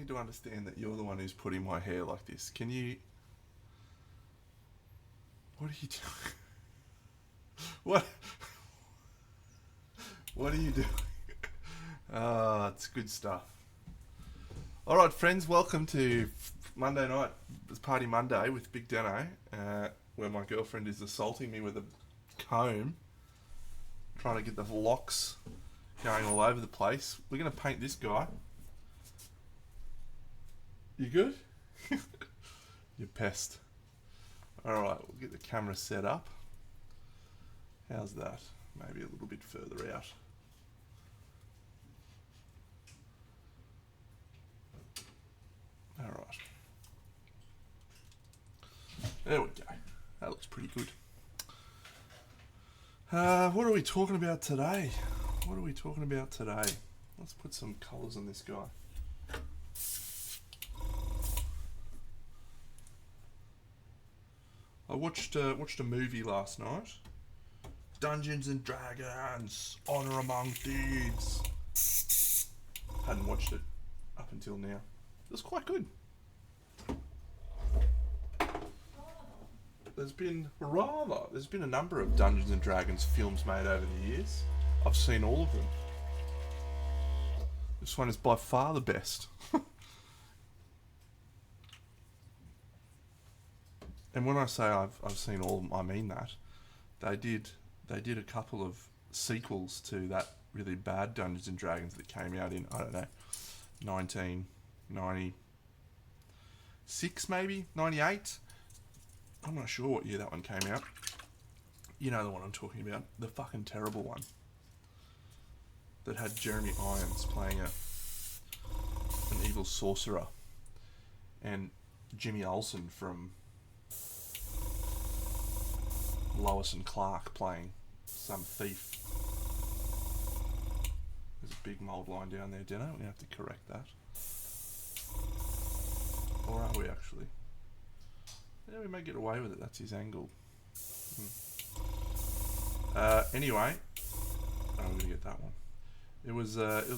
to understand that you're the one who's putting my hair like this. Can you... What are you doing? What? What are you doing? It's good stuff. Alright friends, welcome to Monday night. It's Party Monday with Big Dano, where my girlfriend is assaulting me with a comb, trying to get the locks going all over the place. We're going to paint this guy. You good? You pest. Alright, we'll get the camera set up. How's that? Maybe a little bit further out. Alright. There we go. That looks pretty good. What are we talking about today? Let's put some colours on this guy. I watched a movie last night. Dungeons and Dragons, Honor Among Thieves. Hadn't watched it up until now. It was quite good. There's been a number of Dungeons and Dragons films made over the years. I've seen all of them. This one is by far the best. And when I say I've seen all of them, I mean that. They did a couple of sequels to that really bad Dungeons and Dragons that came out in, I don't know, 1996 maybe? 98? I'm not sure what year that one came out. You know the one I'm talking about. The fucking terrible one. That had Jeremy Irons playing an evil sorcerer. And Jimmy Olsen from Lois and Clark playing some thief. There's a big mould line down there, Dino. We have to correct that. Or are we actually? Yeah, we may get away with it. That's his angle. Anyway, I'm gonna get that one. It was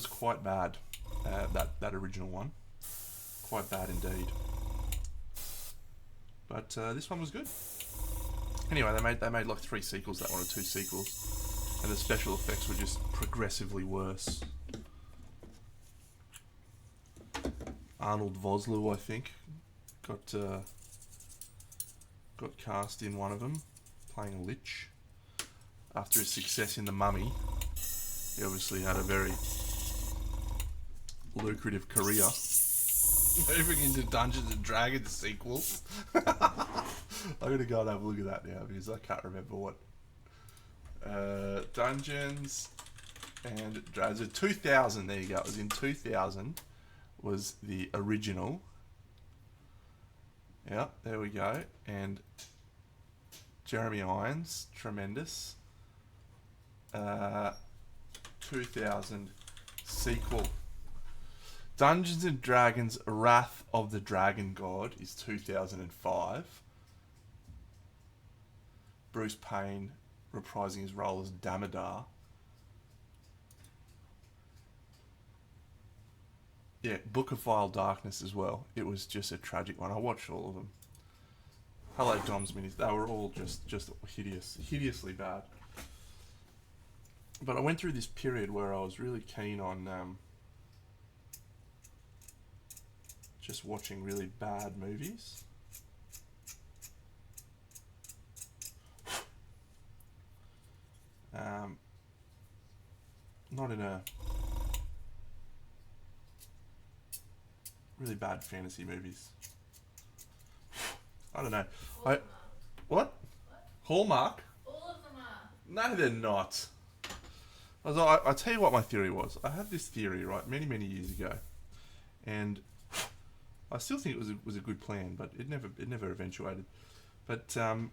quite bad. That original one, quite bad indeed. But this one was good. Anyway, they made like 3 sequels. That one or 2 sequels, and the special effects were just progressively worse. Arnold Vosloo, I think, got cast in one of them, playing a lich. After his success in The Mummy, he obviously had a very lucrative career. Moving into Dungeons and Dragons sequels. I'm going to go and have a look at that now because I can't remember what. Dungeons and Dragons. 2000, there you go. It was in 2000 was the original. Yeah, there we go. And Jeremy Irons, tremendous. 2000 sequel. Dungeons and Dragons Wrath of the Dragon God is 2005. Bruce Payne reprising his role as Damodar. Yeah, Book of Vile Darkness as well. It was just a tragic one. I watched all of them. Hello Dom's Minis. They were all just hideously bad. But I went through this period where I was really keen on just watching really bad movies. Not in a really bad fantasy movies. I don't know. What? Hallmark? All of them are. No, they're not. I tell you what my theory was. I had this theory, right, many years ago, and I still think it was a good plan, but it never eventuated. But I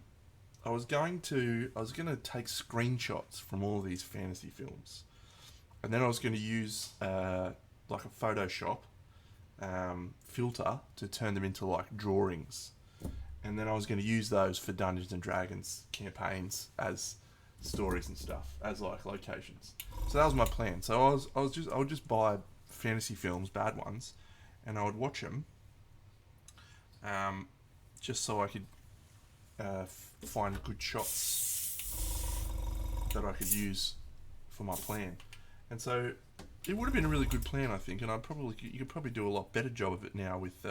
was going to take screenshots from all of these fantasy films, and then I was going to use like a Photoshop filter to turn them into like drawings, and then I was going to use those for Dungeons and Dragons campaigns as stories and stuff, as like locations. So that was my plan. So I would just buy fantasy films, bad ones, and I would watch them, just so I could find good shots that I could use for my plan. And so it would have been a really good plan, I think, and you could probably do a lot better job of it now with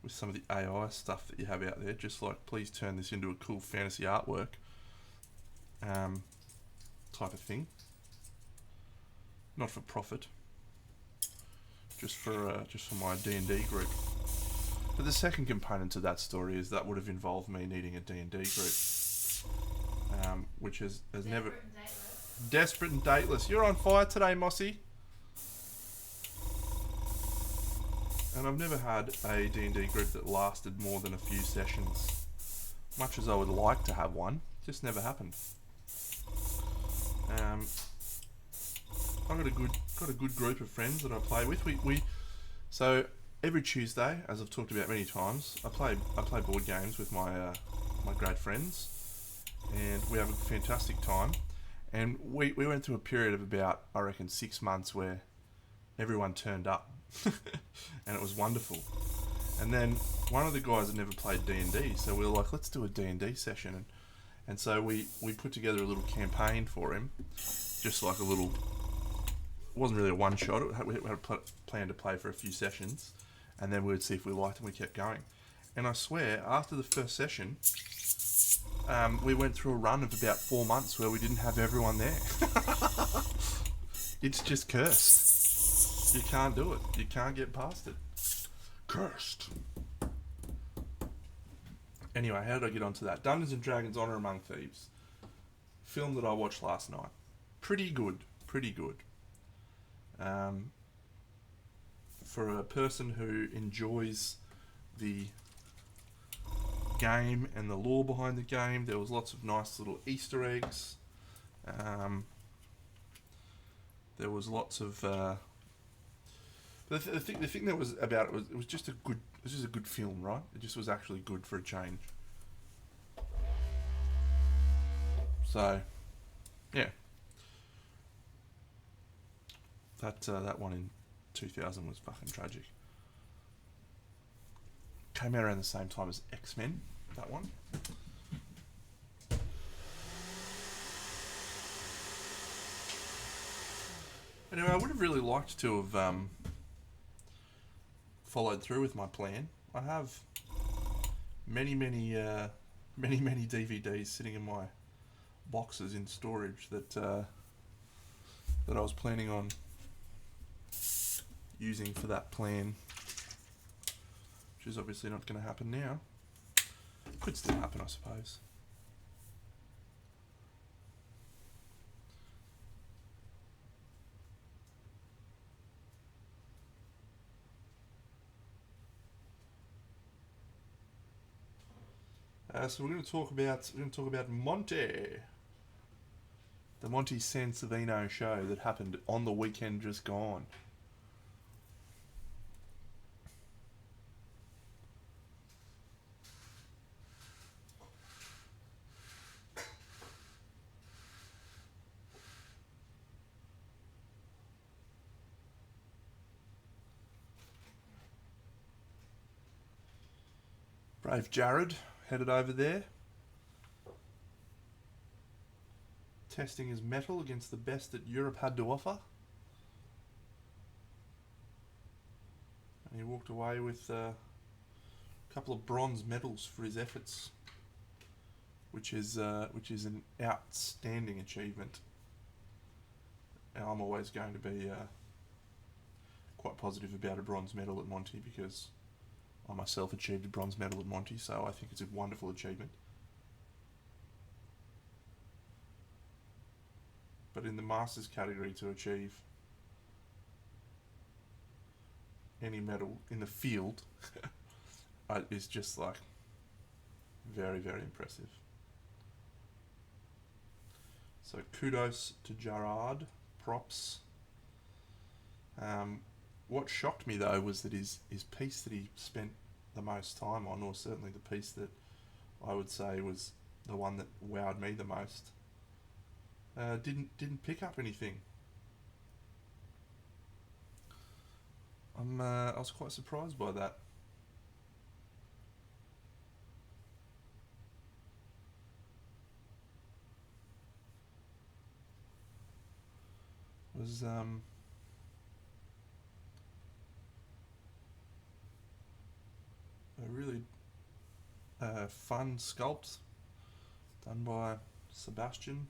some of the AI stuff that you have out there. Just like, please turn this into a cool fantasy artwork type of thing, not for profit, just for my D&D group. But the second component to that story is that would have involved me needing a D&D group, which has never... Desperate and dateless. You're on fire today, Mossy. And I've never had a D&D group that lasted more than a few sessions. Much as I would like to have one, just never happened. I've got a good group of friends that I play with. So every Tuesday, as I've talked about many times, I play board games with my grad friends, and we have a fantastic time. And we went through a period of about, I reckon, 6 months where everyone turned up, and it was wonderful. And then one of the guys had never played D&D, so we were like, let's do a D&D session. And so we put together a little campaign for him, just like a little... It wasn't really a one-shot. We had a plan to play for a few sessions, and then we would see if we liked it, and we kept going. And I swear, after the first session... we went through a run of about 4 months where we didn't have everyone there. It's just cursed. You can't do it. You can't get past it. Cursed. Anyway, how did I get onto that? Dungeons and Dragons: Honor Among Thieves. Film that I watched last night. Pretty good. Pretty good. For a person who enjoys the game and the lore behind the game, there was lots of nice little Easter eggs. There was lots of the thing that was about it was just a good film, right? It just was actually good for a change. So yeah, that one in 2000 was fucking tragic. Came out around the same time as X-Men, that one. Anyway, I would have really liked to have followed through with my plan. I have many DVDs sitting in my boxes in storage that I was planning on using for that plan, which is obviously not going to happen now. Could still happen, I suppose. So we're going to talk about Monte, the Monte Sansevino show that happened on the weekend just gone. Brave Jared headed over there, testing his mettle against the best that Europe had to offer. And he walked away with a couple of bronze medals for his efforts, which is an outstanding achievement. And I'm always going to be quite positive about a bronze medal at Monte, because I myself achieved a bronze medal at Monte, so I think it's a wonderful achievement. But in the Masters category, to achieve any medal in the field is just like very, very impressive. So kudos to Gerard, props. What shocked me though was that his piece that he spent the most time on, or certainly the piece that I would say was the one that wowed me the most, didn't pick up anything. I was quite surprised by that. It was a really fun sculpt done by Sebastian.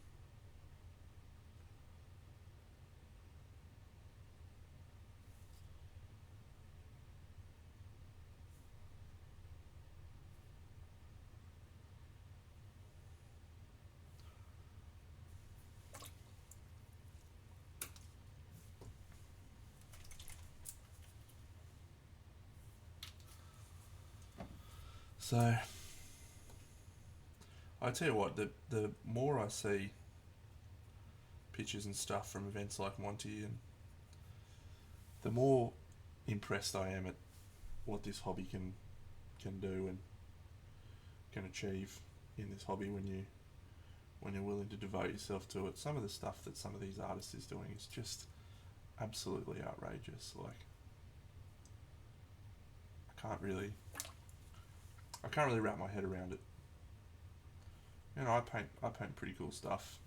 So I tell you what, the more I see pictures and stuff from events like Monte, and the more impressed I am at what this hobby can do and can achieve in this hobby when you're willing to devote yourself to it. Some of the stuff that some of these artists is doing is just absolutely outrageous. Like I can't really wrap my head around it. You know, I paint pretty cool stuff.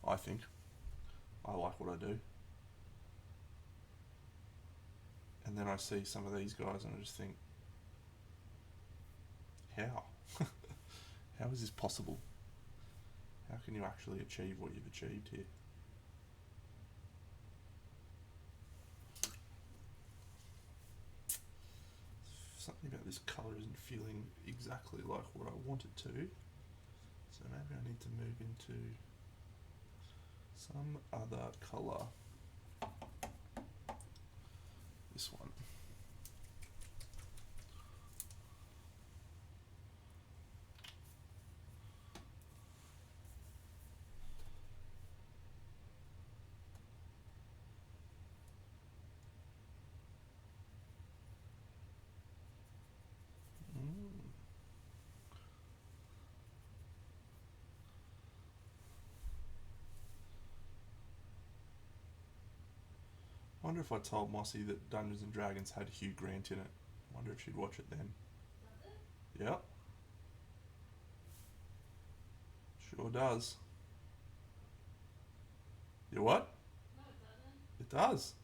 I think I like what I do, and then I see some of these guys and I just think, how? How is this possible? How can you actually achieve what you've achieved here? Something about this colour isn't feeling exactly like what I want it to, so maybe I need to move into some other colour. This one. Wonder if I told Mossy that Dungeons and Dragons had Hugh Grant in it. Wonder if she'd watch it then. Yep, sure does. You what? It does.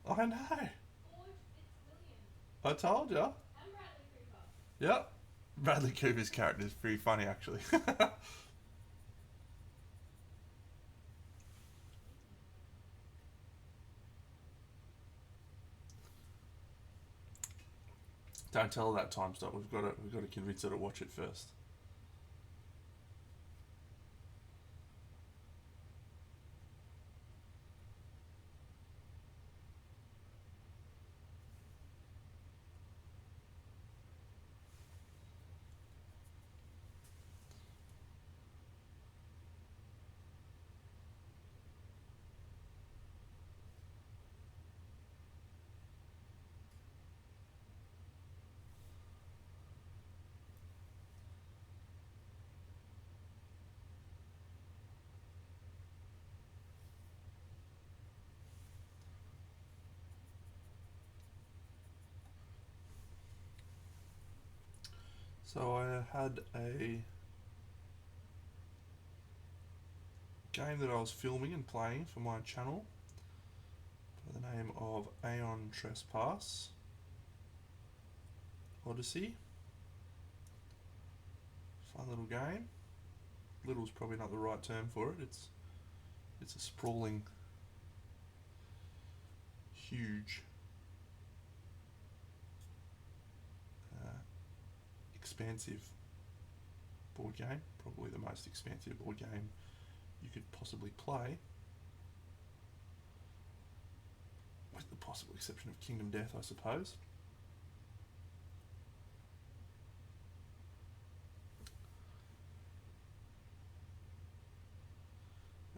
I know. I told ya. Yep. Bradley Cooper's character is pretty funny, actually. Don't tell her that time stop. We've got to convince her to watch it first. So I had a game that I was filming and playing for my channel by the name of Aeon Trespass Odyssey. Fun little game. Little's probably not the right term for it. It's a sprawling, huge, uh, expansive board game. Probably the most expansive board game you could possibly play, with the possible exception of Kingdom Death, I suppose.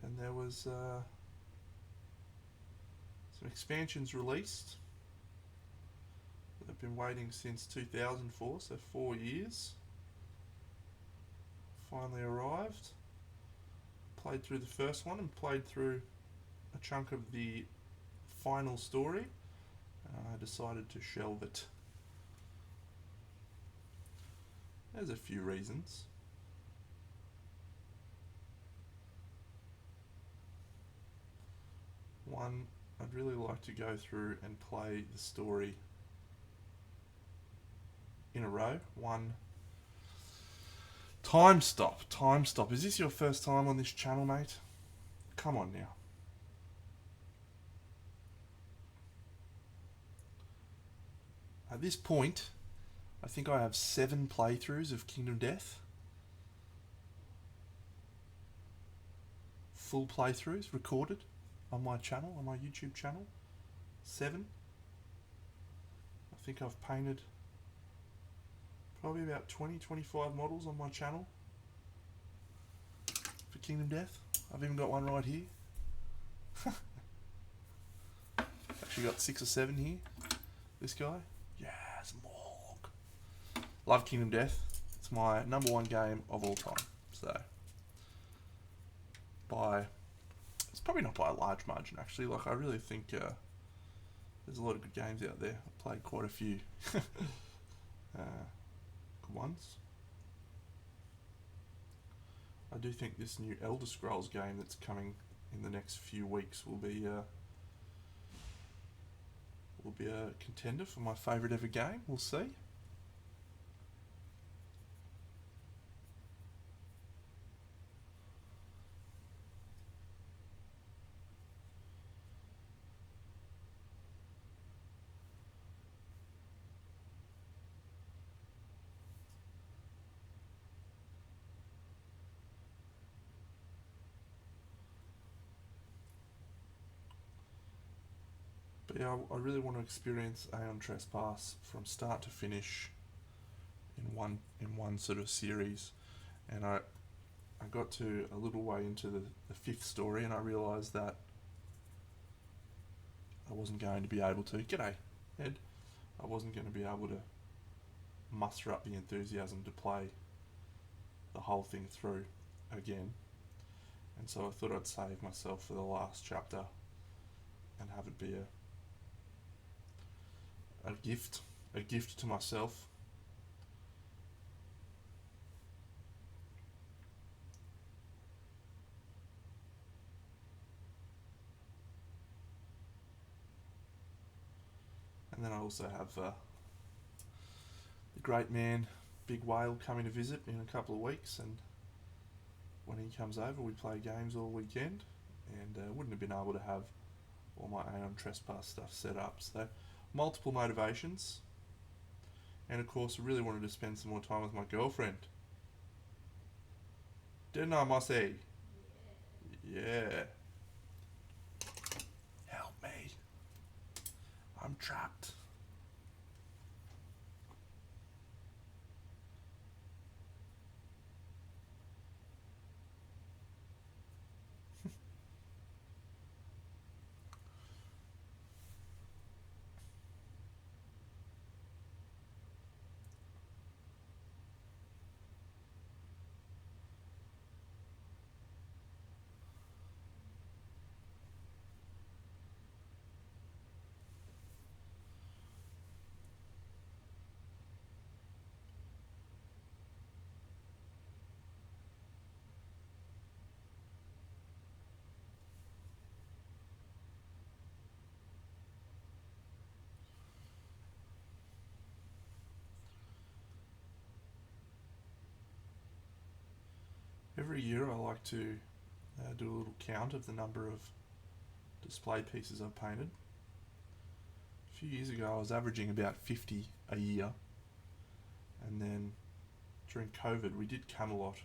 And there was some expansions released that I've been waiting since 2004, so 4 years finally arrived. Played through the first one and played through a chunk of the final story. I decided to shelve it. There's a few reasons. One, I'd really like to go through and play the story in a row. One, time stop. Is this your first time on this channel, mate? Come on now. At this point, I think I have 7 playthroughs of Kingdom Death. Full playthroughs recorded on my channel, on my YouTube channel. 7. I think I've painted probably about 20-25 models on my channel for Kingdom Death. I've even got one right here. Actually got 6 or 7 here. This guy. Yes, Morg. Love Kingdom Death. It's my number 1 game of all time. So, it's probably not by a large margin actually. Like I really think there's a lot of good games out there. I've played quite a few good ones. I do think this new Elder Scrolls game that's coming in the next few weeks will be a contender for my favourite ever game. We'll see. But yeah, I really want to experience Aeon Trespass from start to finish in one sort of series. And I got to a little way into the 5th story and I realised that I wasn't going to be able to, g'day Ed, I wasn't going to be able to muster up the enthusiasm to play the whole thing through again. And so I thought I'd save myself for the last chapter and have it be a gift to myself. And then I also have the great man, Big Whale, coming to visit in a couple of weeks, and when he comes over we play games all weekend, and wouldn't have been able to have all my Aeon Trespass stuff set up. So multiple motivations, and of course I really wanted to spend some more time with my girlfriend. Didn't I, Mossy? Yeah. Help me. I'm trapped. Every year I like to do a little count of the number of display pieces I've painted. A few years ago I was averaging about 50 a year, and then during COVID we did Camelot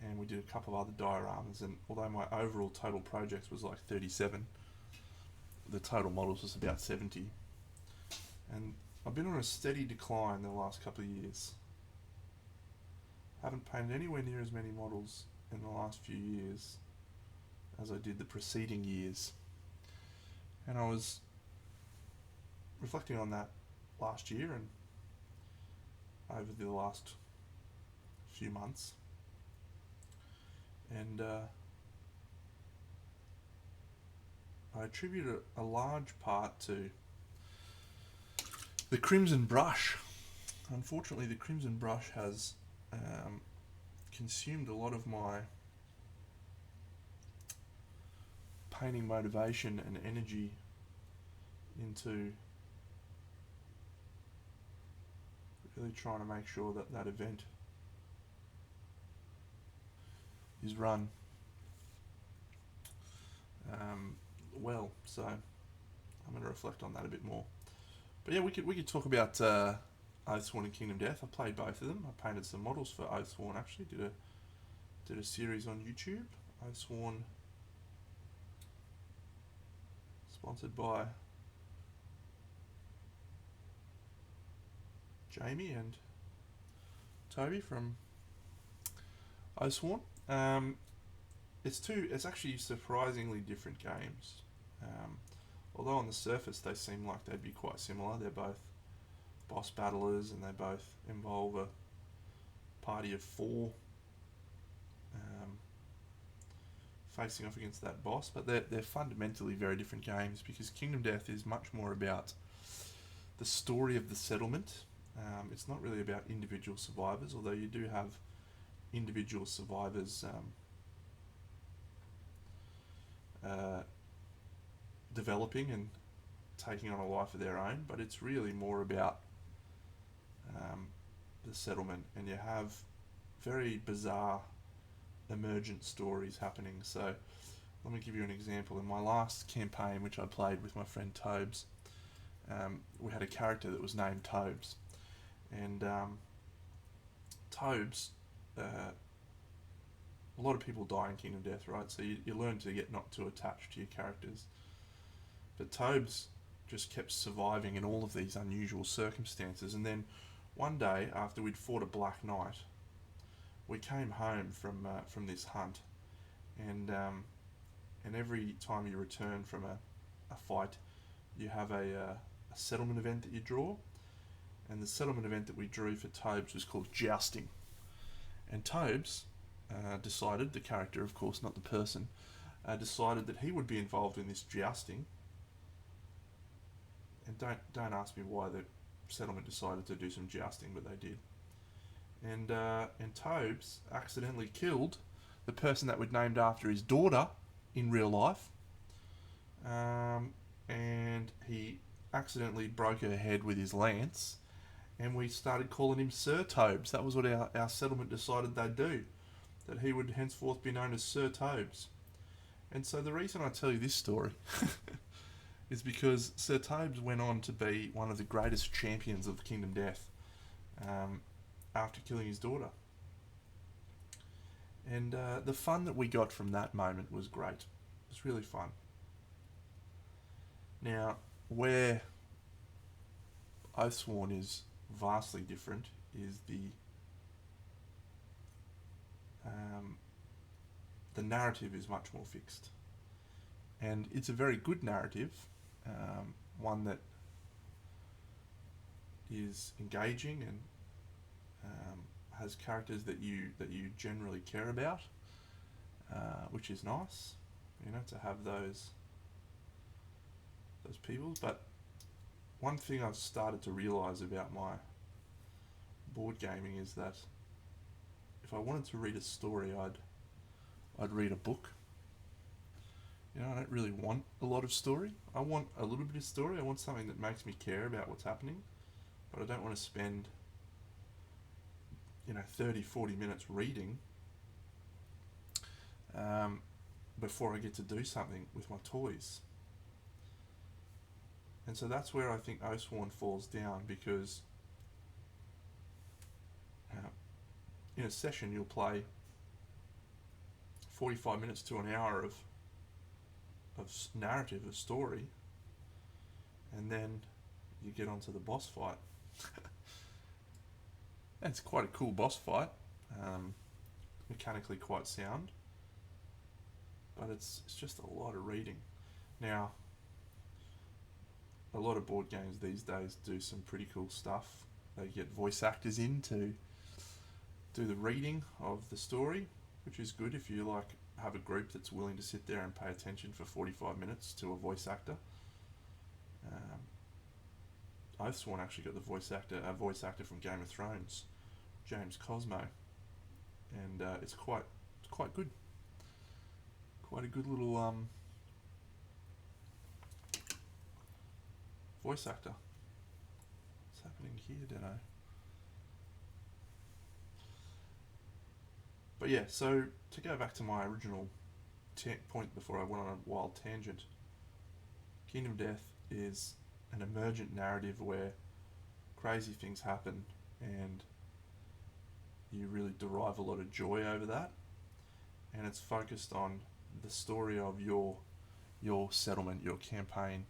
and we did a couple of other dioramas, and although my overall total projects was like 37, the total models was about 70. And I've been on a steady decline the last couple of years. I haven't painted anywhere near as many models in the last few years as I did the preceding years. And I was reflecting on that last year and over the last few months, And I attribute a large part to the Crimson Brush. Unfortunately, the Crimson Brush has consumed a lot of my painting motivation and energy into really trying to make sure that that event is run well. So I'm going to reflect on that a bit more. But yeah, we could talk about Oathsworn and Kingdom Death. I played both of them. I painted some models for Oathsworn. Actually, did a series on YouTube. Oathsworn, sponsored by Jamie and Toby from Oathsworn. It's actually surprisingly different games. Although on the surface they seem like they'd be quite similar. They're both boss battlers and they both involve a party of 4 facing off against that boss, but they're fundamentally very different games, because Kingdom Death is much more about the story of the settlement. It's not really about individual survivors, although you do have individual survivors developing and taking on a life of their own, but it's really more about the settlement, and you have very bizarre emergent stories happening. So let me give you an example. In my last campaign, which I played with my friend Tobes, we had a character that was named Tobes, and Tobes, a lot of people die in Kingdom Death, right? So you learn to get not too attached to your characters. But Tobes just kept surviving in all of these unusual circumstances, and then one day, after we'd fought a Black Knight, we came home from this hunt, and every time you return from a fight, you have a settlement event that you draw, and the settlement event that we drew for Tobes was called Jousting. And Tobes decided, the character of course, not the person, decided that he would be involved in this jousting. And don't ask me why the settlement decided to do some jousting, but they did. And Tobes accidentally killed the person that we'd named after his daughter in real life, and he accidentally broke her head with his lance, and we started calling him Sir Tobes. That was what our settlement decided they'd do, that he would henceforth be known as Sir Tobes. And so the reason I tell you this story is because Sir Tobes went on to be one of the greatest champions of Kingdom Death after killing his daughter. And the fun that we got from that moment was great. It was really fun. Now, where Oathsworn is vastly different is the narrative is much more fixed, and it's a very good narrative, one that is engaging and has characters that you generally care about, which is nice, to have those people. But one thing I've started to realise about my board gaming is that if I wanted to read a story, I'd read a book. I don't really want a lot of story. I want a little bit of story. I want something that makes me care about what's happening, but I don't want to spend 30-40 minutes reading before I get to do something with my toys. And so that's where I think Oathsworn falls down, because in a session you'll play 45 minutes to an hour of narrative, of story, and then you get onto the boss fight. It's quite a cool boss fight, mechanically quite sound, but it's just a lot of reading. Now, a lot of board games these days do some pretty cool stuff. They get voice actors in to do the reading of the story, which is good if you like have a group that's willing to sit there and pay attention for 45 minutes to a voice actor. Oathsworn actually got a voice actor from Game of Thrones, James Cosmo, and it's quite good. Quite a good little voice actor. What's happening here, don't know. But yeah, so to go back to my original point before I went on a wild tangent, Kingdom Death is an emergent narrative where crazy things happen and you really derive a lot of joy over that, and it's focused on the story of your settlement, your campaign,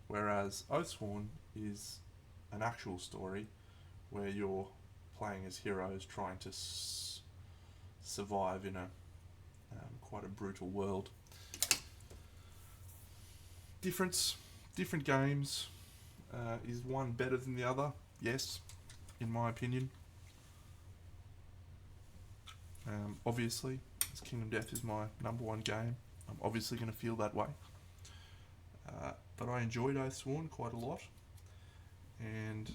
whereas Oathsworn is an actual story where you're playing as heroes trying to survive in a quite a brutal world. Different games. Is one better than the other? Yes, in my opinion. Obviously, as Kingdom Death is my number one game, I'm obviously going to feel that way. But I enjoyed Oathsworn quite a lot, and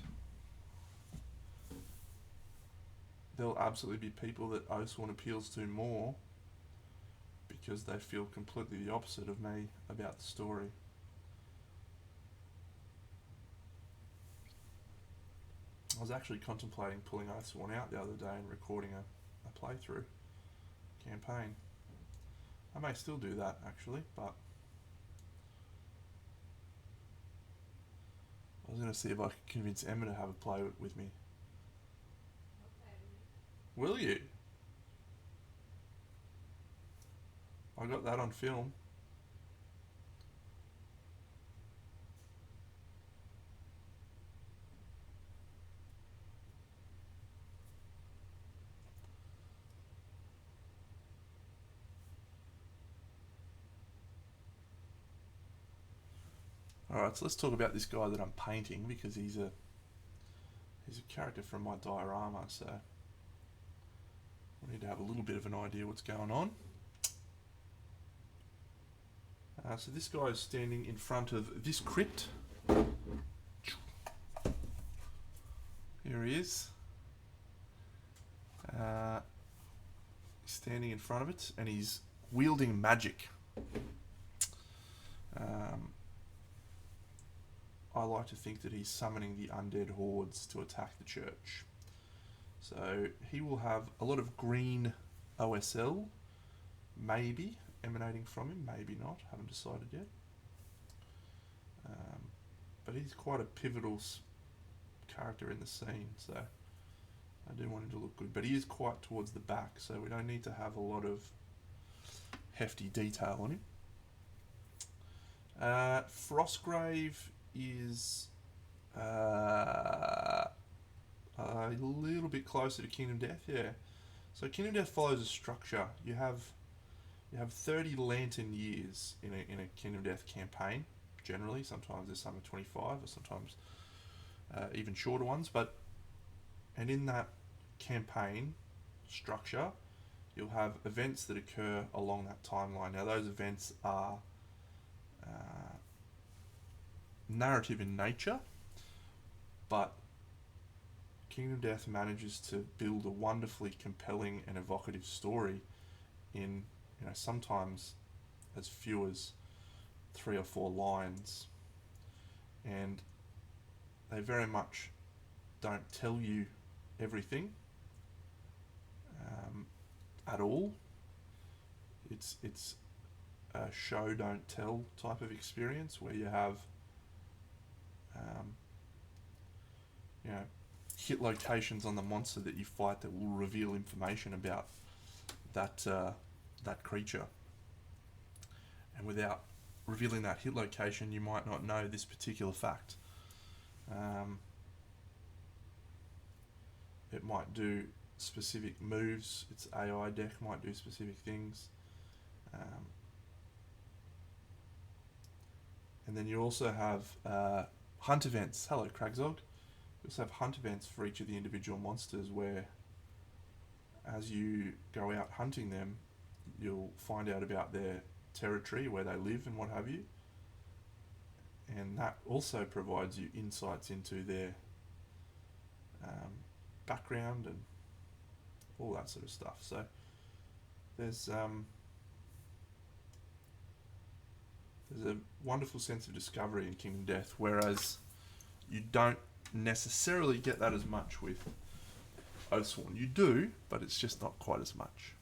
there'll absolutely be people that Oathsworn appeals to more because they feel completely the opposite of me about the story. I was actually contemplating pulling Oathsworn out the other day and recording a playthrough campaign. I may still do that actually, but I was going to see if I could convince Emma to have a play with me. Will you? I got that on film. Alright, so let's talk about this guy that I'm painting because he's a character from my diorama, so we need to have a little bit of an idea what's going on. So this guy is standing in front of this crypt. Here he is. Standing in front of it, and he's wielding magic. I like to think that he's summoning the undead hordes to attack the church. So he will have a lot of green OSL, maybe emanating from him, maybe not, haven't decided yet. But he's quite a pivotal character in the scene, so I do want him to look good. But he is quite towards the back, so we don't need to have a lot of hefty detail on him. Frostgrave is a little bit closer to Kingdom Death, yeah. So Kingdom Death follows a structure. You have 30 lantern years in a Kingdom Death campaign, generally. Sometimes there's some of 25, or sometimes even shorter ones. And in that campaign structure, you'll have events that occur along that timeline. Now those events are narrative in nature, but Kingdom Death manages to build a wonderfully compelling and evocative story in, sometimes as few as 3 or 4 lines, and they very much don't tell you everything at all. It's a show don't tell type of experience where you have hit locations on the monster that you fight that will reveal information about that creature, and without revealing that hit location you might not know this particular fact. It might do specific moves, its AI deck might do specific things, and then you also have hunt events. Hello Kragzog. You also have hunt events for each of the individual monsters where as you go out hunting them, you'll find out about their territory, where they live and what have you. And that also provides you insights into their background and all that sort of stuff. So there's a wonderful sense of discovery in Kingdom Death, whereas you don't necessarily get that as much with Oathsworn. You do, but it's just not quite as much.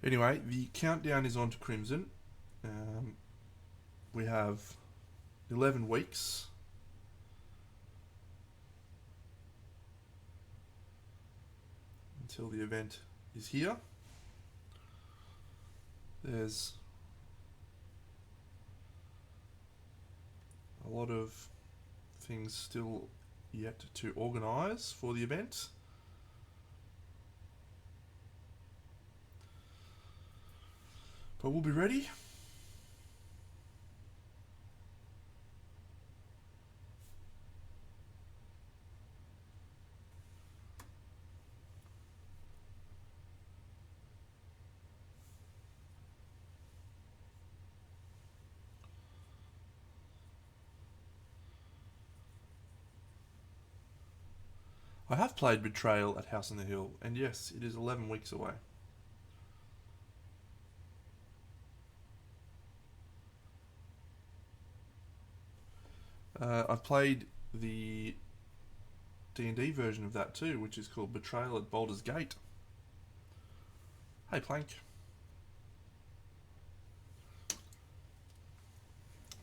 Anyway, the countdown is on to Crimson. We have 11 weeks. Until the event is here. There's a lot of things still yet to organise for the event. But we'll be ready. I have played Betrayal at House on the Hill, and yes, it is 11 weeks away. I've played the D&D version of that too, which is called Betrayal at Baldur's Gate. Hey, Plank.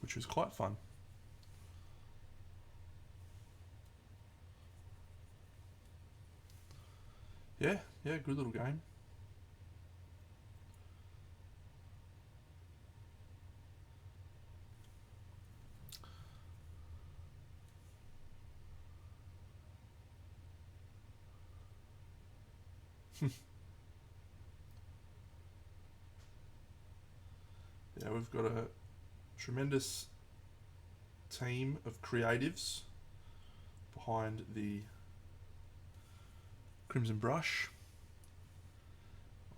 Which was quite fun. Yeah, good little game. Yeah, we've got a tremendous team of creatives behind the Crimson Brush.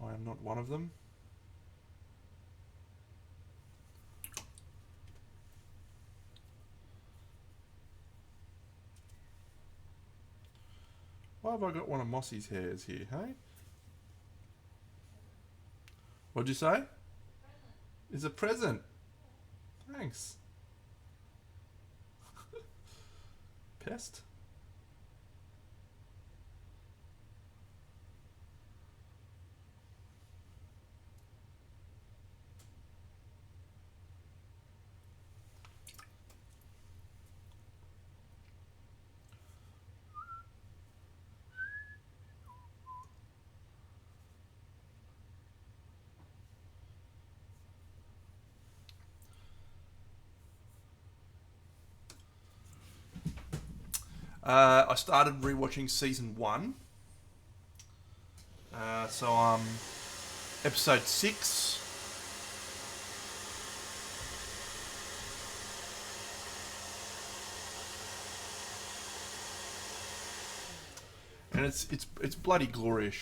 I am not one of them. Why have I got one of Mossy's hairs here, hey? What'd you say? It's a present. Thanks. Pest? I started rewatching season 1. So I'm episode 6. And it's bloody glorious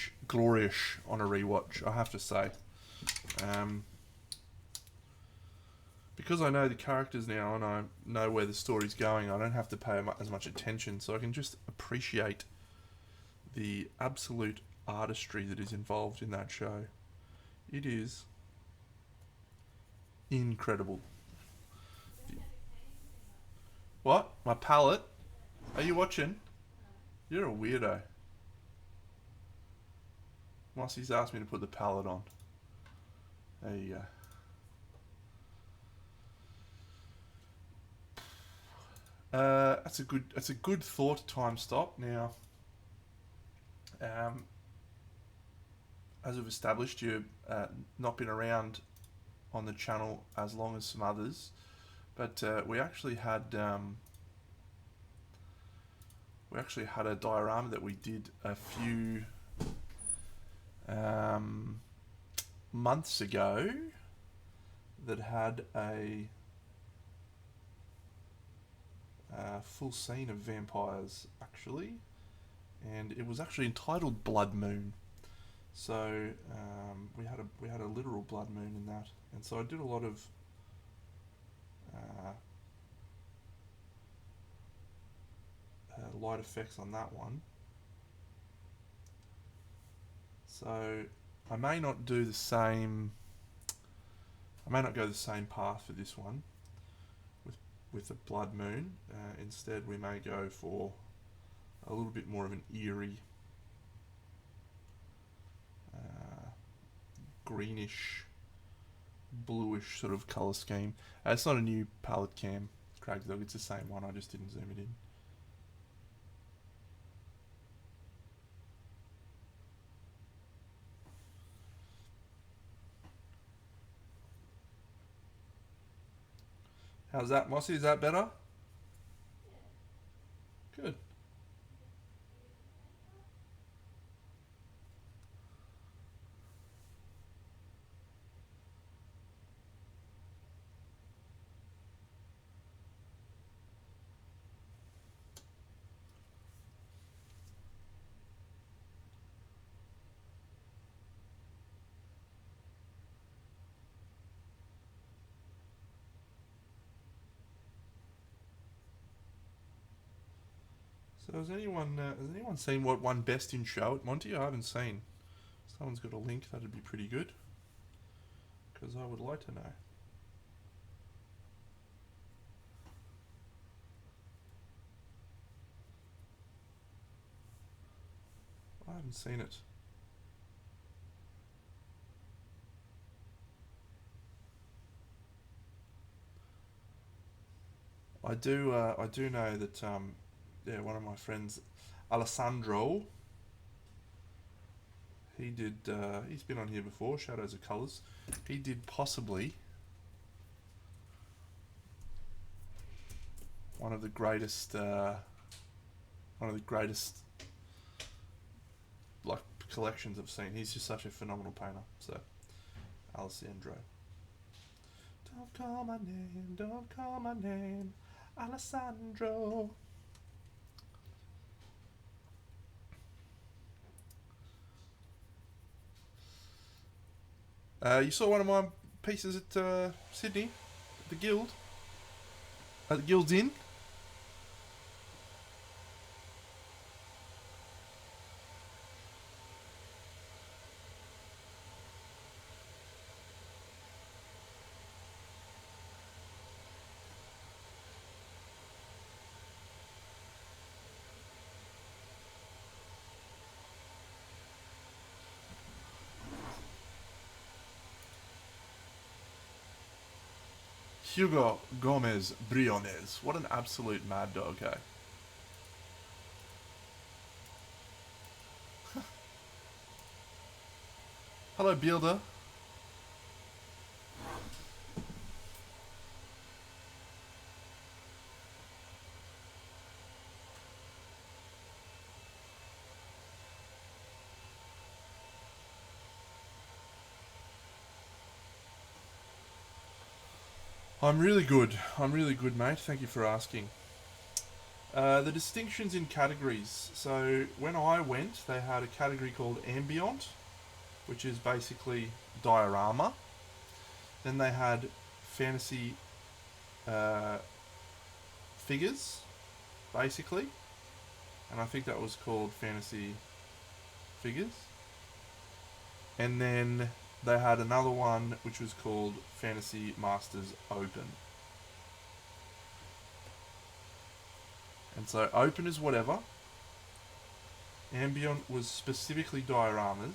on a rewatch, I have to say. Because I know the characters now and I know where the story's going, I don't have to pay as much attention, so I can just appreciate the absolute artistry that is involved in that show. It is incredible. What? My palette? Are you watching? You're a weirdo. Mossy's asked me to put the palette on. There you go. That's a good thought time stop. Now, as we've established, you've not been around on the channel as long as some others, But we actually had a diorama that we did a few um, months ago that had a full scene of vampires actually, and it was actually entitled Blood Moon. So we had a literal blood moon in that, and so I did a lot of uh, light effects on that one. So I may not do the same. I may not go the same path for this one with the blood moon. Instead, we may go for a little bit more of an eerie, greenish, bluish sort of color scheme. It's not a new palette cam, Craig Dog. It's the same one. I just didn't zoom it in. How's that, Mossy? Is that better? Good. So has anyone seen what won Best in Show at Monte? I haven't seen. If someone's got a link, that'd be pretty good. Because I would like to know. I haven't seen it. I do know that yeah, one of my friends, Alessandro, he did. He's been on here before. Shadows of Colors. He did possibly one of the greatest. One of the greatest like collections I've seen. He's just such a phenomenal painter. So, Alessandro. Don't call my name. Don't call my name, Alessandro. You saw one of my pieces at Sydney, at the Guild. At the Guild's Inn. Hugo Gomez Briones. What an absolute mad dog, hey? Hello, Builder. I'm really good. I'm really good, mate. Thank you for asking. The distinctions in categories. So when I went, they had a category called Ambient, which is basically diorama. Then they had fantasy uh, figures, basically, and I think that was called fantasy figures. And then they had another one which was called Fantasy Masters Open. And so open is whatever. Ambient was specifically dioramas.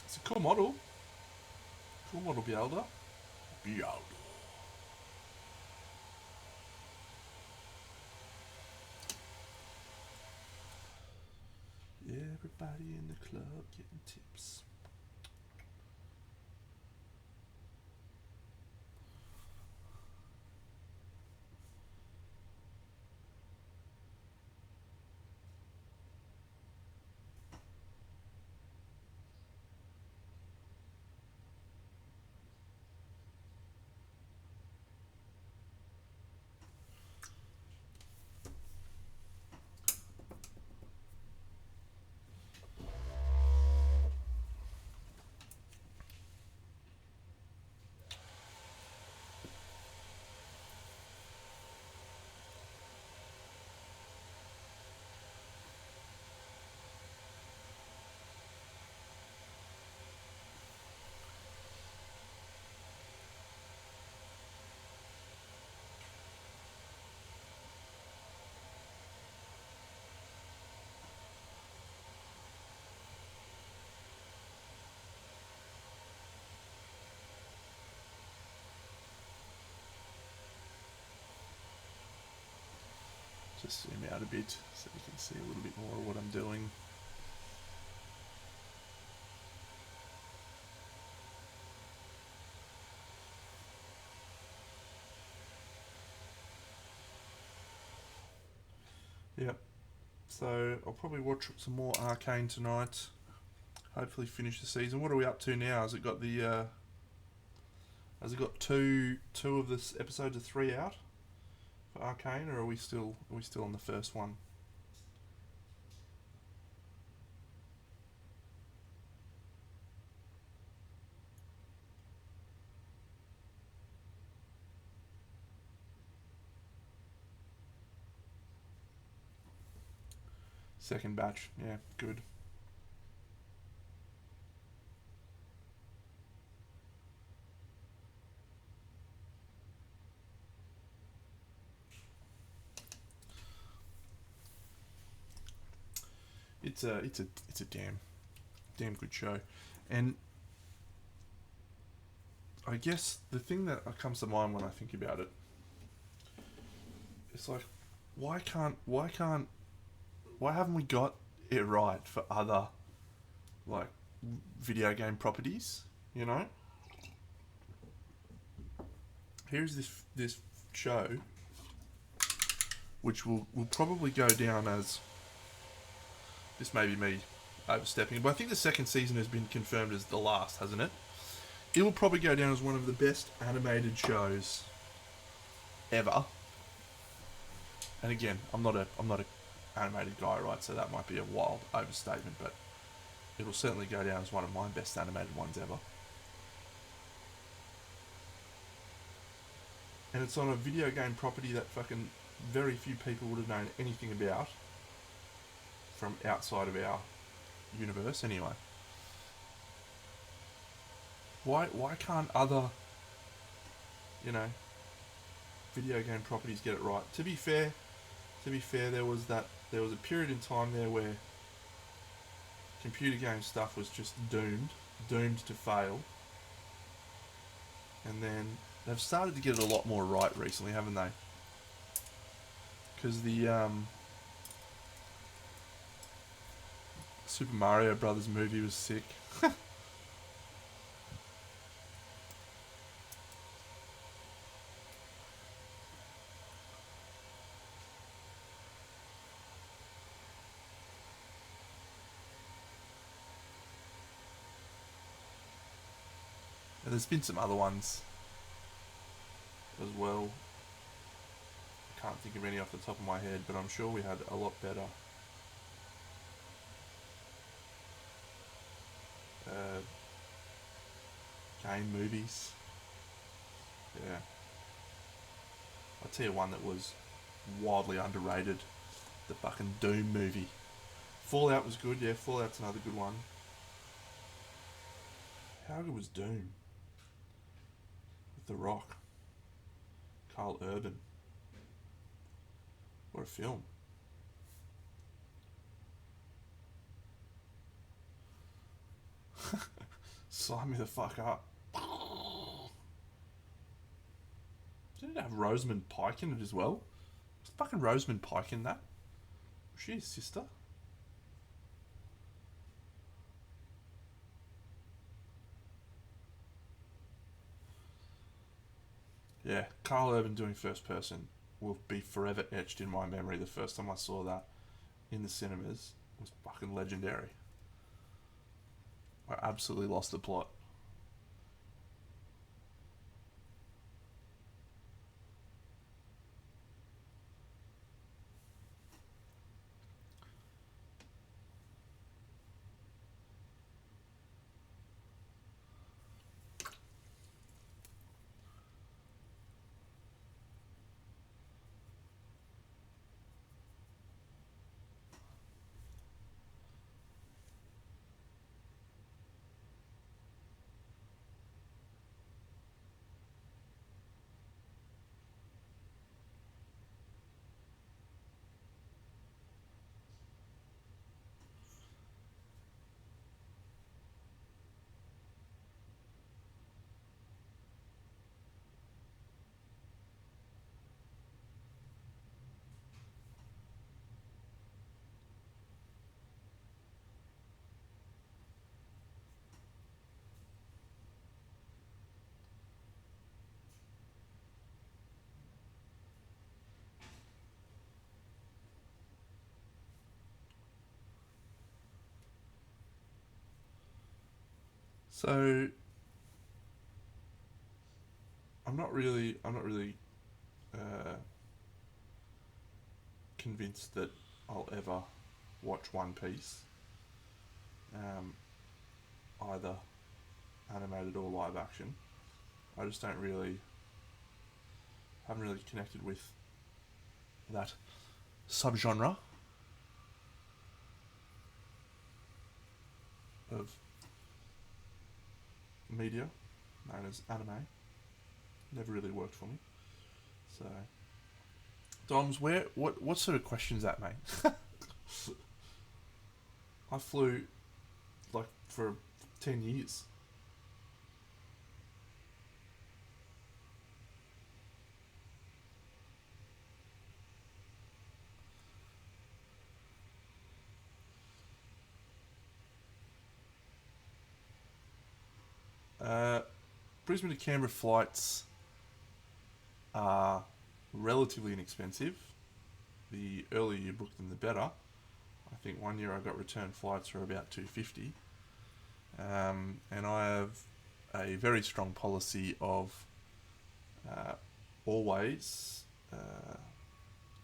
It's a cool model. Cool model, Bialda. Bialda. Everybody in the club getting tips. Just zoom out a bit so you can see a little bit more of what I'm doing. Yep. So I'll probably watch some more Arcane tonight. Hopefully finish the season. What are we up to now? Has it got the has it got two of this episodes of 3 out for Arcane, or are we still on the first one? Second batch. Yeah, good. It's a damn good show. And I guess the thing that comes to mind when I think about it, it's like, why haven't we got it right for other, like, video game properties? You know, here's this show, which will probably go down as, this may be me overstepping, but I think the second season has been confirmed as the last, hasn't it? It will probably go down as one of the best animated shows ever. And again, I'm not a animated guy, right? So that might be a wild overstatement, but it'll certainly go down as one of my best animated ones ever. And it's on a video game property that fucking very few people would have known anything about from outside of our universe anyway. Why can't other, you know, video game properties get it right? To be fair, there was a period in time there where computer game stuff was just doomed to fail. And then they've started to get it a lot more right recently, haven't they? Because the Super Mario Brothers movie was sick. And there's been some other ones as well. I can't think of any off the top of my head, but I'm sure we had a lot better game movies. Yeah. I'll tell you one that was wildly underrated. The fucking Doom movie. Fallout was good, yeah, Fallout's another good one. How good was Doom? With The Rock. Carl Urban. What a film. Sign me the fuck up. Didn't it have Rosamund Pike in it as well? Was fucking Rosamund Pike in that? Was she his sister? Yeah, Carl Urban doing first person will be forever etched in my memory. The first time I saw that in the cinemas was fucking legendary. I absolutely lost the plot. So I'm not really uh, convinced that I'll ever watch One Piece, um, either animated or live action. I just don't really haven't really connected with that subgenre of media known as anime. Never really worked for me. So, Doms, what sort of questions that, mate? I flew like for 10 years. Uh, Brisbane to Canberra flights are relatively inexpensive. The earlier you book them, the better. I think one year I got return flights for about 250, and I have a very strong policy of uh, always, uh,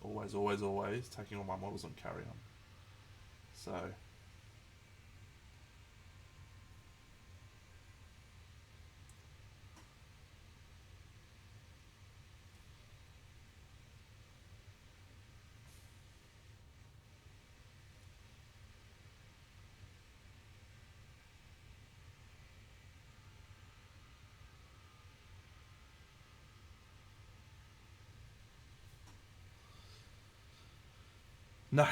always taking all my models on carry on. So no,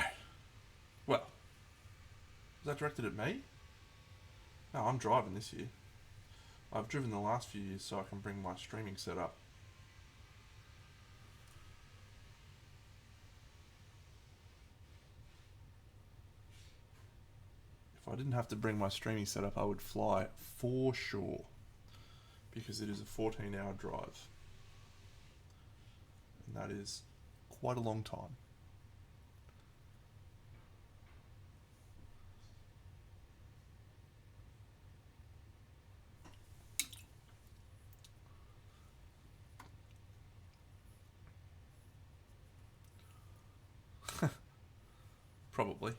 well, was that directed at me? No, I'm driving this year. I've driven the last few years so I can bring my streaming set up. If I didn't have to bring my streaming setup, I would fly for sure because it is a 14-hour drive, and that is quite a long time. Probably.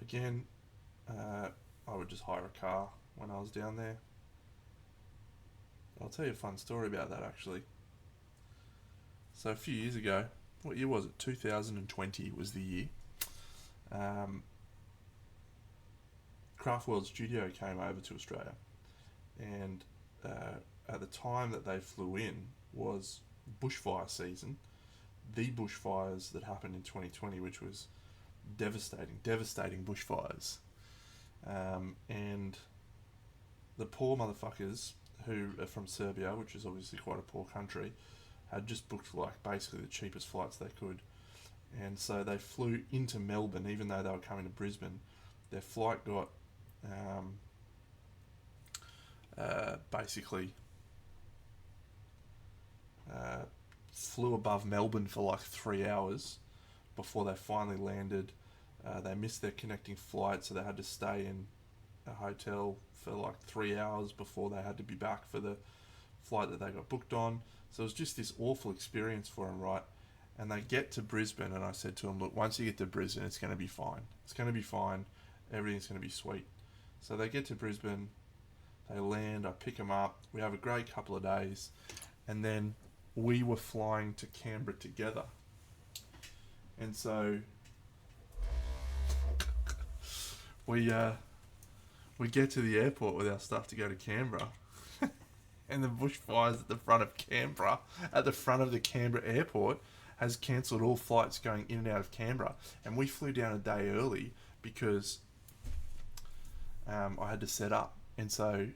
Again, I would just hire a car when I was down there. I'll tell you a fun story about that actually. So a few years ago, what year was it? 2020 was the year. Um, Craft World Studio came over to Australia, and at the time that they flew in was bushfire season, the bushfires that happened in 2020, which was devastating bushfires, and the poor motherfuckers who are from Serbia, which is obviously quite a poor country, had just booked like basically the cheapest flights they could, and so they flew into Melbourne, even though they were coming to Brisbane. Their flight got basically flew above Melbourne for like 3 hours before they finally landed. They missed their connecting flight, so they had to stay in a hotel for like 3 hours before they had to be back for the flight that they got booked on. So it was just this awful experience for them, right? And they get to Brisbane, and I said to them, look, once you get to Brisbane, it's going to be fine. It's going to be fine. Everything's going to be sweet. So they get to Brisbane, they land, I pick them up, we have a great couple of days, and then we were flying to Canberra together. And so we get to the airport with our stuff to go to Canberra, and the bushfires at the front of Canberra, at the front of the Canberra airport, has cancelled all flights going in and out of Canberra. And we flew down a day early because I had to set up, and so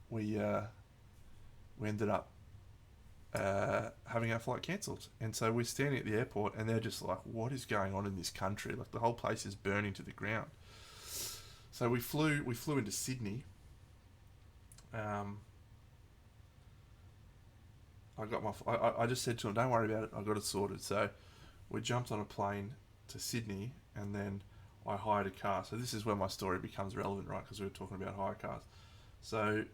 we ended up having our flight cancelled. And so we're standing at the airport, and they're just like, what is going on in this country? Like, the whole place is burning to the ground. So we flew into Sydney. I just said to him, don't worry about it, I got it sorted. So we jumped on a plane to Sydney, and then I hired a car. So this is where my story becomes relevant, right? Because we were talking about hire cars. So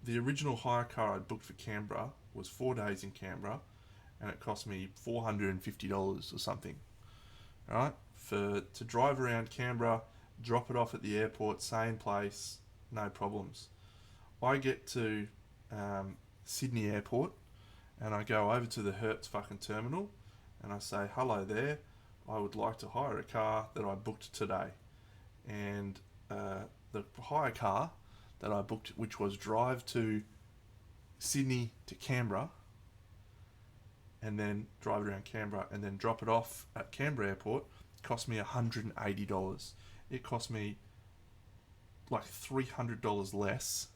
the original hire car I booked for Canberra was 4 days in Canberra, and it cost me $450 or something, right? To drive around Canberra, drop it off at the airport, same place, no problems. I get to Sydney Airport, and I go over to the Hertz fucking terminal, and I say, hello there, I would like to hire a car that I booked today. And the hire car that I booked, which was drive to Sydney to Canberra, and then drive around Canberra, and then drop it off at Canberra Airport, cost me $180. It cost me like $300 less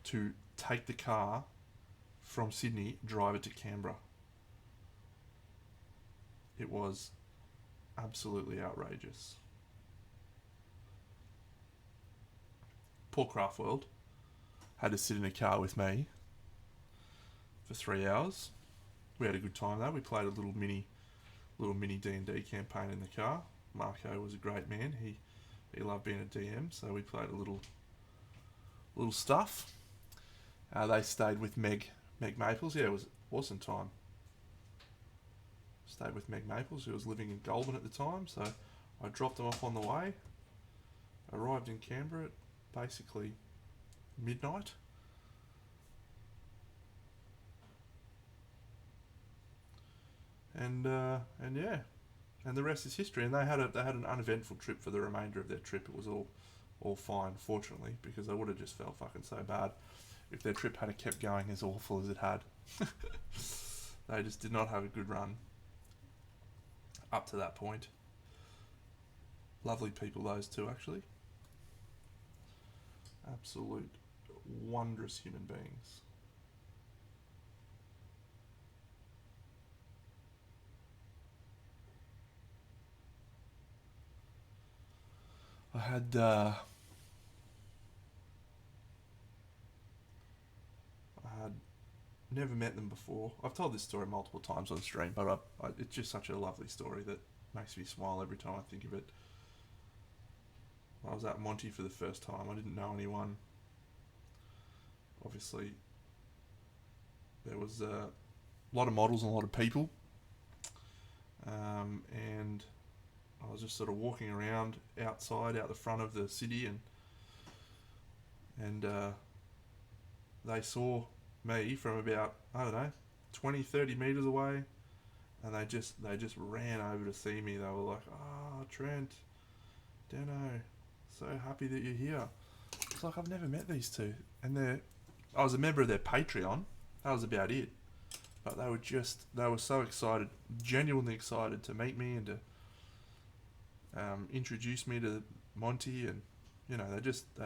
to take the car from Sydney, drive it to Canberra. It was absolutely outrageous. Poor Craftworld had to sit in a car with me for 3 hours. We had a good time though. We played a little mini D&D campaign in the car. Marco was a great man. He loved being a DM, so we played a little stuff. They stayed with Meg Maples. Yeah, it was an awesome time. Stayed with Meg Maples, who was living in Goulburn at the time, so I dropped them off on the way. Arrived in Canberra at basically midnight. And yeah, and the rest is history. And they had an uneventful trip for the remainder of their trip. It was all fine, fortunately, because they would have just felt fucking so bad if their trip had kept going as awful as it had. They just did not have a good run up to that point. Lovely people, those two, actually. Absolute wondrous human beings. I had never met them before. I've told this story multiple times on stream, but it's just such a lovely story that makes me smile every time I think of it. I was at Monte for the first time. I didn't know anyone. Obviously, there was a lot of models and a lot of people, and I was just sort of walking around outside, out the front of the city, and they saw me from about, I don't know, 20, 30 metres away, and they just ran over to see me. They were like, Trent, Dano, so happy that you're here. It's like, I've never met these two, and I was a member of their Patreon. That was about it. But they were so excited, genuinely excited to meet me and to introduce me to Monte, and they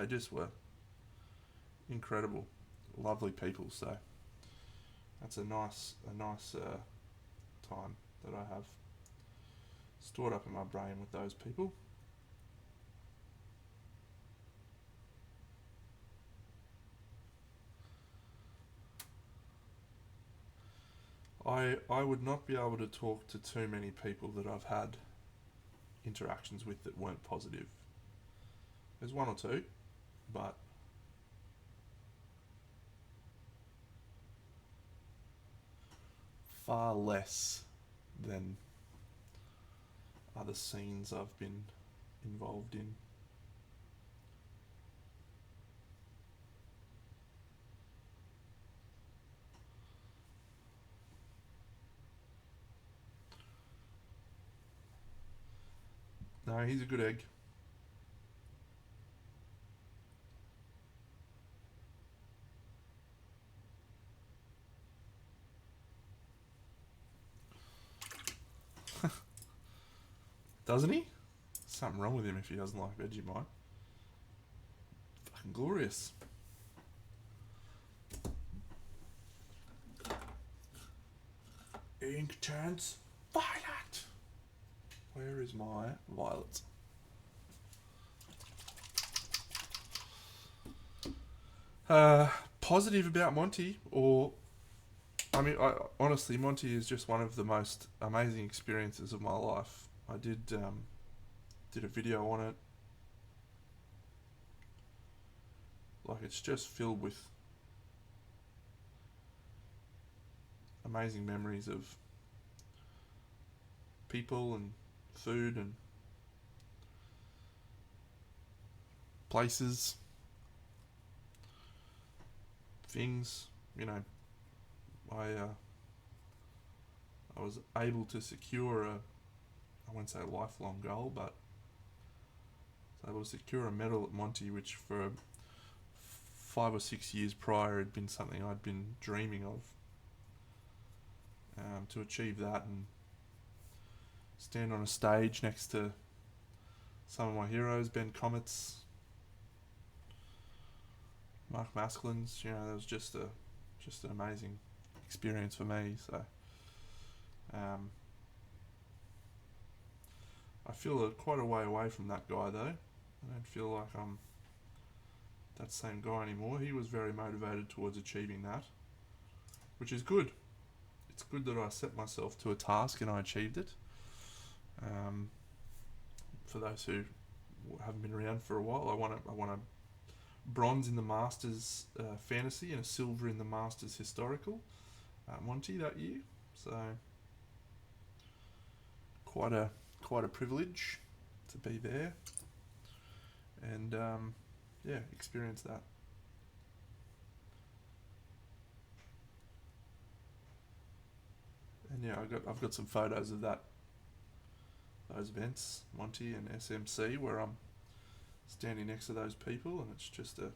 just were incredible. lovely people. So that's a nice time that I have stored up in my brain with those people. I would not be able to talk to too many people that I've had interactions with that weren't positive. There's one or two, but far less than other scenes I've been involved in. No, he's a good egg. Doesn't he? Something wrong with him if he doesn't like Vegemite. Fucking glorious. Ink turns violet. Where is my violet? Positive about Monte, or honestly, Monte is just one of the most amazing experiences of my life. I did a video on it. Like, it's just filled with amazing memories of people and food and places, things. You know, I was able to secure I won't say a lifelong goal, but I was able to secure a medal at Monte, which for 5 or 6 years prior had been something I'd been dreaming of. To achieve that and stand on a stage next to some of my heroes, Ben Comets, Mark Masklins, you know, that was just an amazing experience for me. So I feel quite a way away from that guy though. I don't feel like I'm that same guy anymore. He was very motivated towards achieving that, which is good. It's good that I set myself to a task and I achieved it. For those who haven't been around for a while, I won a bronze in the Masters Fantasy and a silver in the Masters Historical Monte that year. So quite a privilege to be there and experience that. And yeah, I've got some photos of those events, Monte and SMC, where I'm standing next to those people, and it's just a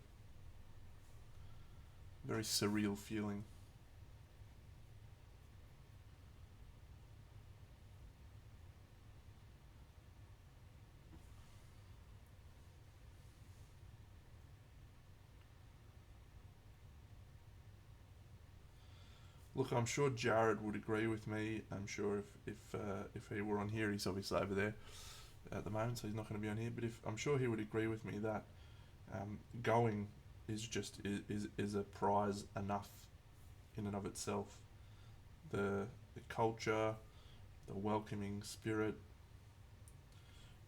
very surreal feeling. Look, I'm sure Jared would agree with me. I'm sure if he were on here, he's obviously over there at the moment, so he's not going to be on here. But I'm sure he would agree with me that going is a prize enough in and of itself. The culture, the welcoming spirit.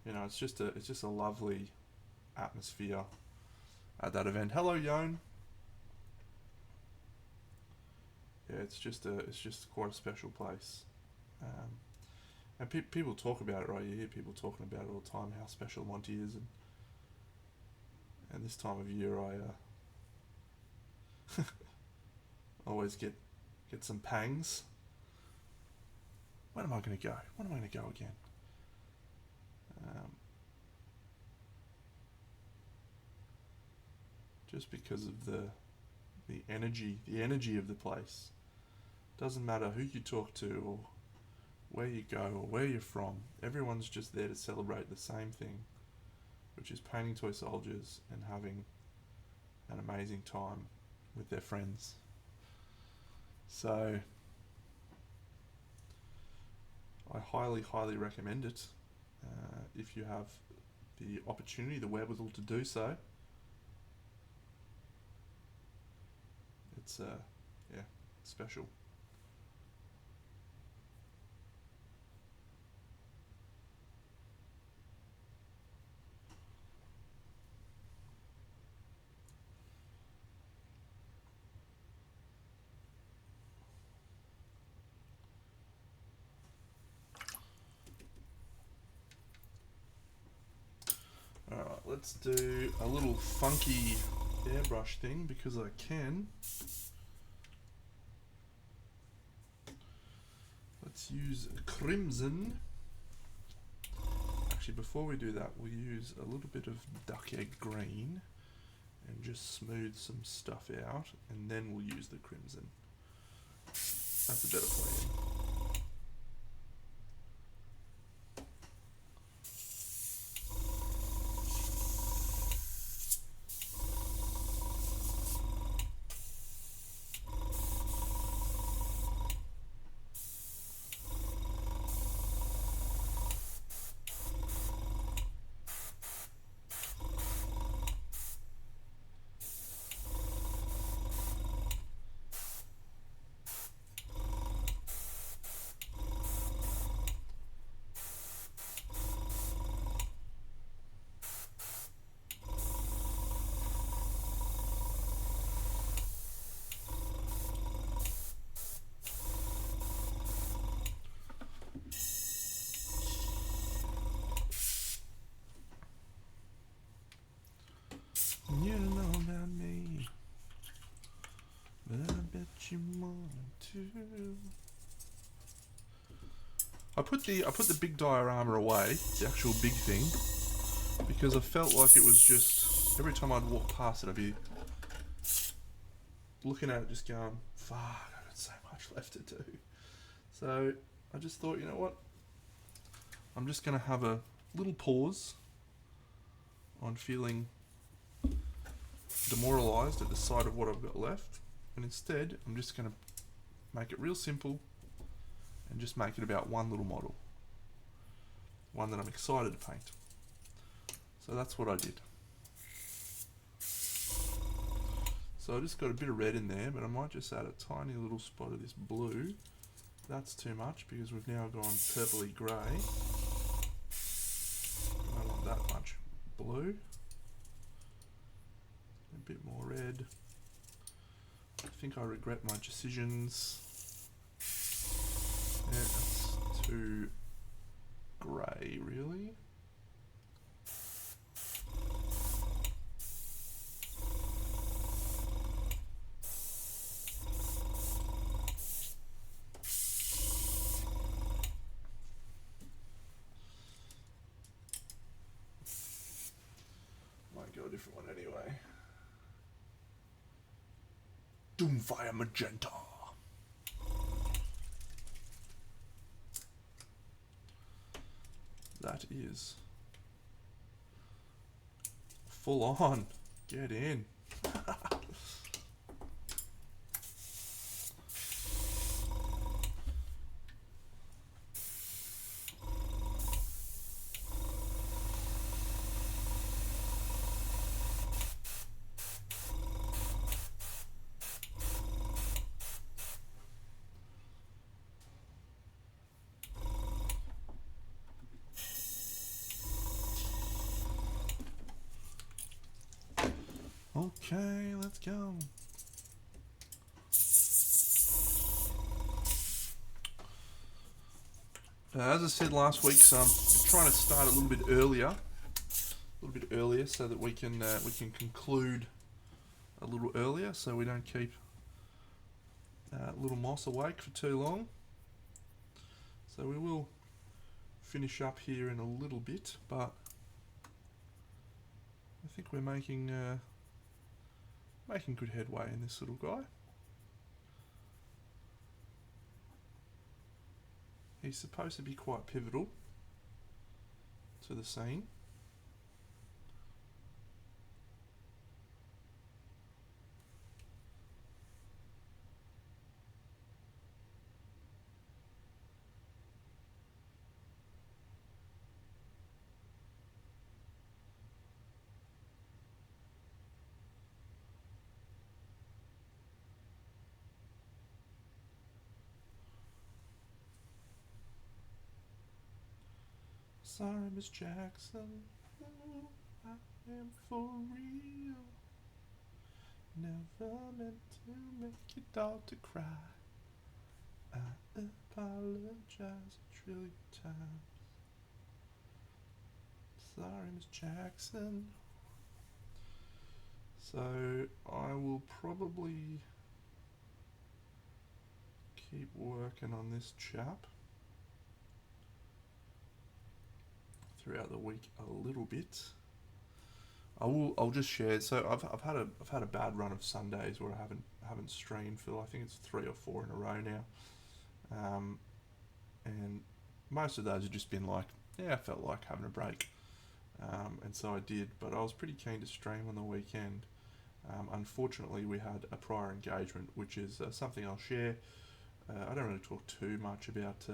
You know, it's just a lovely atmosphere at that event. Hello, Yon. Yeah, it's just quite a special place, and people talk about it, right? You hear people talking about it all the time, how special Monte is, and this time of year I always get some pangs. When am I going to go? When am I going to go again? Just because of the energy of the place. Doesn't matter who you talk to or where you go or where you're from. Everyone's just there to celebrate the same thing, which is painting toy soldiers and having an amazing time with their friends. So I highly recommend it if you have the opportunity, the wherewithal to do so. It's yeah, special. Alright, let's do a little funky airbrush thing because I can. Let's use crimson. Actually, before we do that, we'll use a little bit of duck egg green and just smooth some stuff out, and then we'll use the crimson. That's a better plan. You don't know about me, but I bet you want to. I put the big diorama away, the actual big thing, because I felt like it was just every time I'd walk past it, I'd be looking at it, just going, "Fuck, I've got so much left to do." So I just thought, you know what? I'm just gonna have a little pause on feeling demoralised at the sight of what I've got left, and instead I'm just going to make it real simple and just make it about one little model, one that I'm excited to paint. So that's what I did. So I just got a bit of red in there, but I might just add a tiny little spot of this blue. That's too much because we've now gone purpley grey. I don't want that much blue. A bit more red. I think I regret my decisions. Yeah, that's too grey, really. Might go a different one anyway. Doomfire magenta. That is full on. Get in. Okay, let's go. As I said last week, so I'm trying to start a little bit earlier, so that we can conclude a little earlier, so we don't keep little Moss awake for too long. So we will finish up here in a little bit, but I think we're making good headway in this little guy. He's supposed to be quite pivotal to the scene. Sorry, Miss Jackson. Ooh, I am for real. Never meant to make your daughter cry. I apologize a trillion times. Sorry, Miss Jackson. So I will probably keep working on this chap throughout the week a little bit. I'll just share. So I've had a bad run of Sundays where I haven't streamed for, I think it's 3 or 4 in a row now, and most of those have just been like, yeah, I felt like having a break, and so I did. But I was pretty keen to stream on the weekend. Unfortunately, we had a prior engagement, which is something I'll share. I don't really talk too much about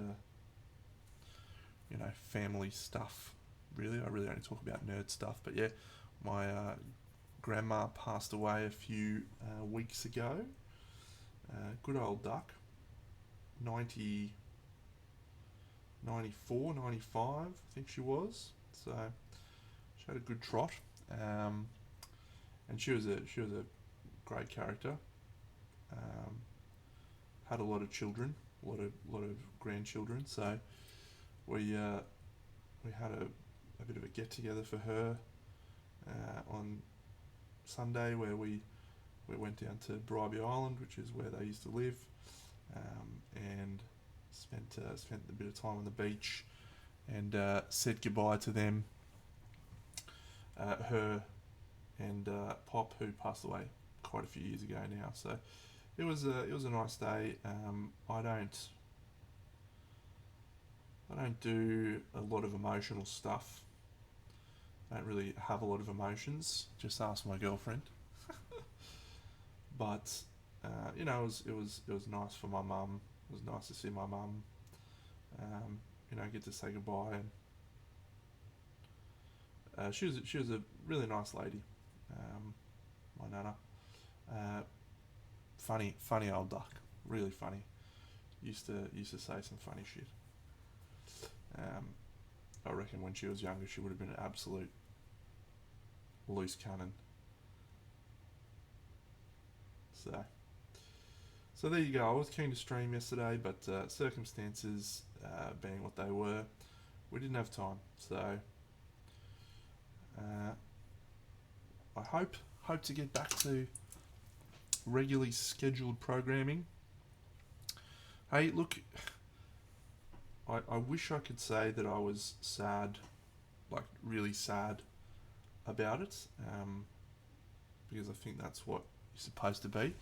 family stuff. Really, I really only talk about nerd stuff. But yeah, my grandma passed away a few weeks ago. Good old duck. 90, 94, 95, I think she was. So she had a good trot. And she was a great character. Had a lot of children, a lot of grandchildren. So we had a bit of a get together for her on Sunday, where we went down to Bribey Island, which is where they used to live, and spent a bit of time on the beach, and said goodbye to them, her and Pop, who passed away quite a few years ago now. So it was a nice day. I don't do a lot of emotional stuff. I don't really have a lot of emotions. Just ask my girlfriend. But it was nice for my mum. It was nice to see my mum. Get to say goodbye. And she was a really nice lady. My nana. Funny old duck. Really funny. Used to say some funny shit. I reckon when she was younger, she would have been an absolute loose cannon. So there you go. I was keen to stream yesterday, but circumstances being what they were, we didn't have time. So I hope to get back to regularly scheduled programming. Hey, look, I wish I could say that I was sad, like really sad about it, because I think that's what you're supposed to be.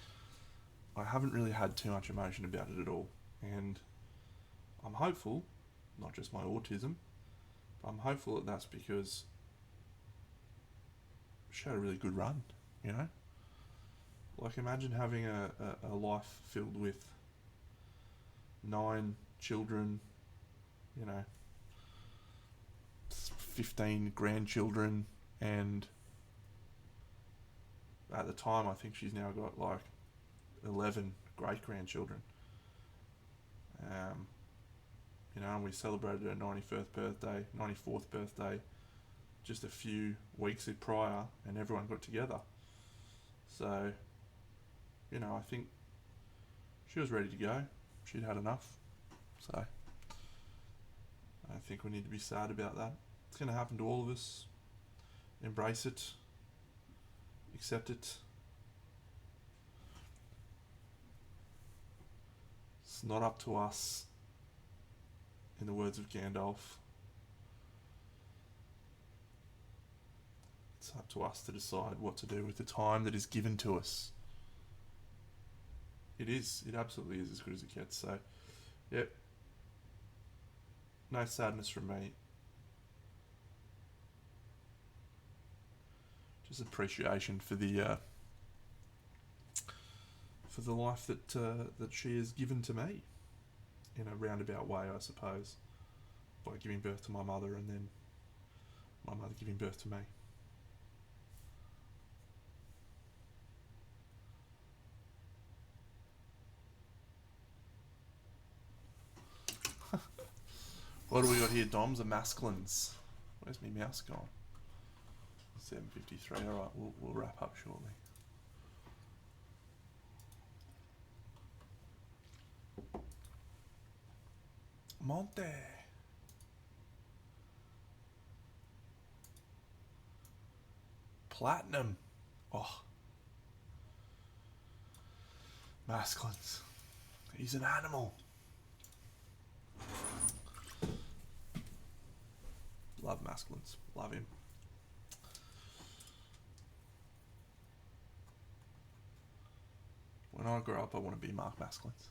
I haven't really had too much emotion about it at all, and I'm hopeful, not just my autism, but I'm hopeful that that's because she had a really good run, you know? Like, imagine having a life filled with 9 children, 15 grandchildren, and at the time I think she's now got like 11 great grandchildren. And we celebrated her 94th birthday just a few weeks prior, and everyone got together. So, I think she was ready to go. She'd had enough. So, I don't think we need to be sad about that. It's going to happen to all of us. Embrace it. Accept it. It's not up to us, in the words of Gandalf. It's up to us to decide what to do with the time that is given to us. It is. It absolutely is as good as it gets. So, yep. No sadness from me. Just appreciation for the life that she has given to me, in a roundabout way, I suppose, by giving birth to my mother and then my mother giving birth to me. What do we got here, Doms? The masculines. Where's my mouse gone? 7:53. All right, we'll wrap up shortly. Monte. Platinum. Oh. Masculines. He's an animal. Love masculines. Love him. When I grow up, I want to be Mark Masculines.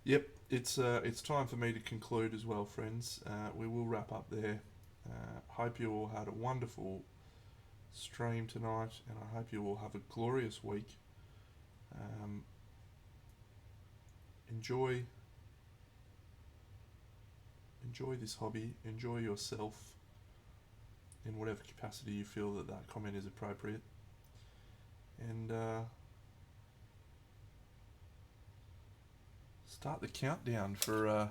Yep, it's time for me to conclude as well, friends. We will wrap up there. Hope you all had a wonderful stream tonight, and I hope you all have a glorious week. Enjoy this hobby. Enjoy yourself in whatever capacity you feel that comment is appropriate. And start the countdown for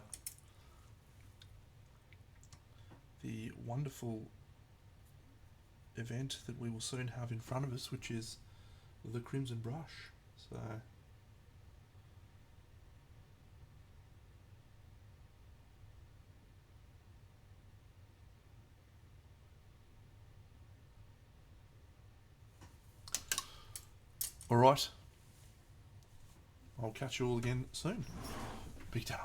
the wonderful event that we will soon have in front of us, which is the Crimson Brush. So all right, I'll catch you all again soon. Big ta.